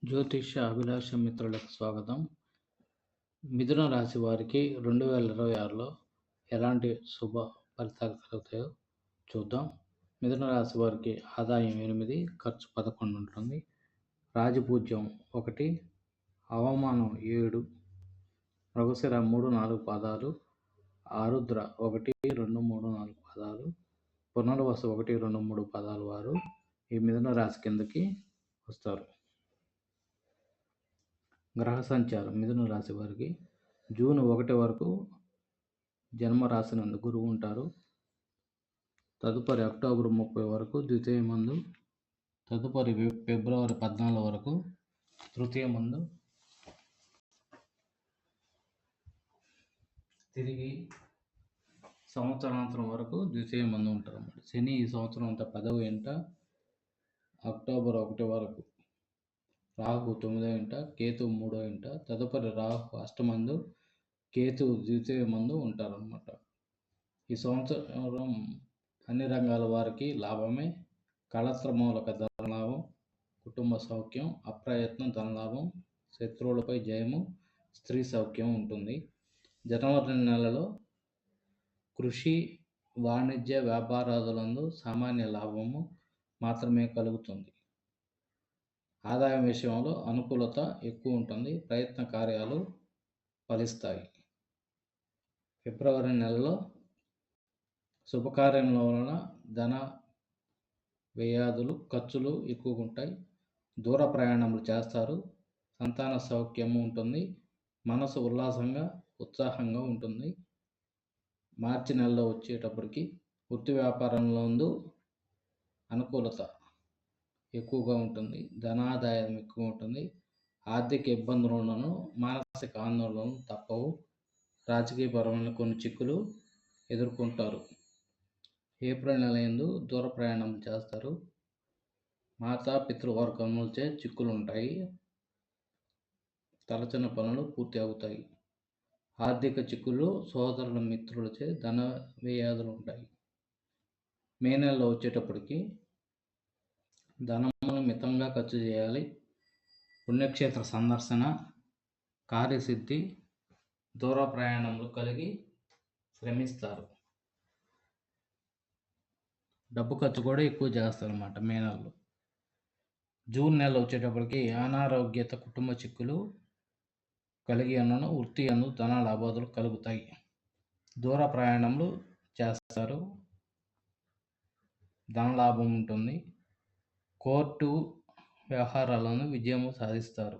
జ్యోతిష్య అభిలాష మిత్రులకు స్వాగతం. మిథున రాశి వారికి 2026లో ఎలాంటి శుభ ఫలితాలు కలుగుతాయో చూద్దాం. మిథున రాశి వారికి ఆదాయం 8, ఖర్చు 11 ఉంటుంది. రాజపూజ్యం 1, అవమానం 7, మృగశిర 3, 4 పాదాలు, ఆరుద్ర 1, 2, 3, 4 పాదాలు, పునర్వసు 1, 2, 3 పాదాలు వారు ఈ మిథున రాశి కిందకి వస్తారు. గ్రహ సంచారం మిథున రాశి వారికి జూన్ 1 వరకు జన్మరాశి నందు గురువు ఉంటారు. తదుపరి అక్టోబర్ 30 వరకు ద్వితీయ మందు, తదుపరి ఫిబ్రవరి 14 వరకు తృతీయ మందు, తిరిగి సంవత్సరాంతరం వరకు ద్వితీయ మందు ఉంటారు అన్నమాట. శని ఈ సంవత్సరం అంతా 10వ ఇంట, అక్టోబర్ 1 వరకు, రాహు 9వ ఇంట, కేతు 3వ ఇంట, తదుపరి రాహు అష్టమందు, కేతు ద్వితీయ మందు ఉంటారన్నమాట. ఈ సంవత్సరం అన్ని రంగాల వారికి లాభమే. కళత్ర మూలక ధనలాభం, కుటుంబ సౌఖ్యం, అప్రయత్నం ధనలాభం, శత్రువులపై జయము, స్త్రీ సౌఖ్యం ఉంటుంది. జనవరి నెలలో కృషి, వాణిజ్య, వ్యాపారాదులందు సామాన్య లాభము మాత్రమే కలుగుతుంది. ఆదాయం విషయంలో అనుకూలత ఎక్కువ ఉంటుంది. ప్రయత్న కార్యాలు ఫలిస్తాయి. ఫిబ్రవరి నెలలో శుభకార్యముల వలన ధన వ్యయాదులు, ఖర్చులు ఎక్కువగా ఉంటాయి. దూర ప్రయాణములు చేస్తారు. సంతాన సౌఖ్యము ఉంటుంది. మనసు ఉల్లాసంగా, ఉత్సాహంగా ఉంటుంది. మార్చి నెలలో వచ్చేటప్పటికి వృత్తి వ్యాపారంలో అనుకూలత ఎక్కువగా ఉంటుంది. ధనాదాయం ఎక్కువ ఉంటుంది. ఆర్థిక ఇబ్బందులను, మానసిక ఆందోళనలు తప్పవు. రాజకీయపరమైన కొన్ని చిక్కులు ఎదుర్కొంటారు. ఏప్రిల్ నెల యందు దూర ప్రయాణం చేస్తారు. మాతా పితృవర్గములచే చిక్కులు ఉంటాయి. తలచిన పనులు పూర్తి అవుతాయి. ఆర్థిక చిక్కులు, సోదరుల మిత్రులచే ధన వ్యయాదులు ఉంటాయి. మే నెలలో వచ్చేటప్పటికి ధనమును మితంగా ఖర్చు చేయాలి. పుణ్యక్షేత్ర సందర్శన, కార్యసిద్ధి, దూర ప్రయాణములు కలిగి శ్రమిస్తారు. డబ్బు ఖర్చు కూడా ఎక్కువ చేస్తారు అన్నమాట మే నెలలో. జూన్ నెలలో వచ్చేటప్పటికి అనారోగ్యత, కుటుంబ చిక్కులు కలిగి ఉన్నను. వృత్తి అందు ధన లాభాదులు కలుగుతాయి. దూర ప్రయాణములు చేస్తారు. ధన లాభం ఉంటుంది. కోర్టు వ్యవహారాలను విజయము సాధిస్తారు.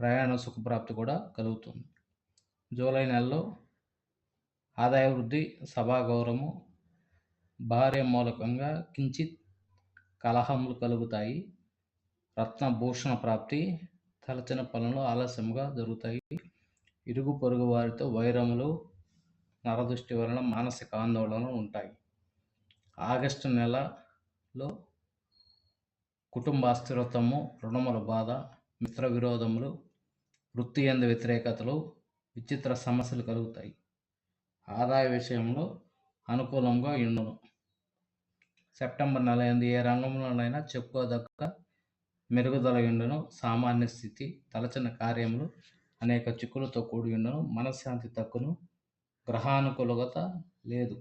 ప్రయాణ సుఖప్రాప్తి కూడా కలుగుతుంది. జూలై నెలలో ఆదాయ వృద్ధి, సభా గౌరవము, భార్య మూలకంగా కించిత్ కలహములు కలుగుతాయి. రత్నభూషణ ప్రాప్తి, తలచిన పనులు ఆలస్యంగా జరుగుతాయి. ఇరుగు పొరుగు వారితో వైరములు, నరదృష్టి వలన మానసిక ఆందోళనలు ఉంటాయి. ఆగస్టు నెలలో కుటుంబ అస్థిరత్వము, రుణముల బాధ, మిత్ర విరోధములు, వృత్తి యందు వ్యతిరేకతలు, విచిత్ర సమస్యలు కలుగుతాయి. ఆదాయ విషయంలో అనుకూలంగా ఉండును. సెప్టెంబర్ నెల యందు ఏ రంగంలోనైనా చెప్పుకోదగ్గ మెరుగుదల ఉండును. సామాన్య స్థితి, తలచిన కార్యములు అనేక చిక్కులతో కూడి ఉండును. మనశ్శాంతి తక్కును. గ్రహానుకూలత లేదు.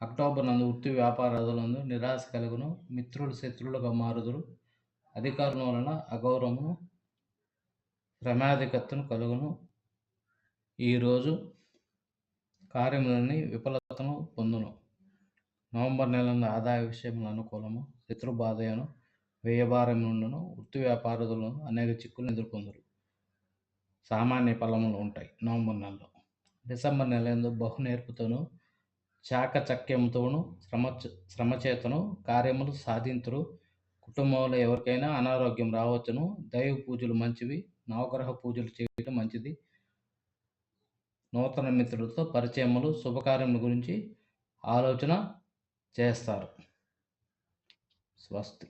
అక్టోబర్ నందు వృత్తి వ్యాపారాదులందు నిరాశ కలుగును. మిత్రులు శత్రువులుగా మారుదురు. అధికారుల వలన అగౌరవమును, ప్రమాదికత్తును కలుగును. ఈరోజు కార్యములన్నీ విఫలతను పొందును. నవంబర్ నెలందు ఆదాయ విషయములు అనుకూలము. శత్రు బాధయను, వ్యయభారం నుండును. వృత్తి వ్యాపారదులను అనేక చిక్కులను ఎదుర్కొందురు. సామాన్య ఫలములు ఉంటాయి నవంబర్ నెలలో. డిసెంబర్ నెల యందు బహు నేర్పుతోను, చాకచక్యముతోను, శ్రమచేతను కార్యములు సాధింతురు. కుటుంబంలో ఎవరికైనా అనారోగ్యం రావచ్చును. దైవ పూజలు మంచివి. నవగ్రహ పూజలు చేయడం మంచిది. నూతన మిత్రులతో పరిచయములు, శుభకార్యముల గురించి ఆలోచన చేస్తారు. స్వస్తి.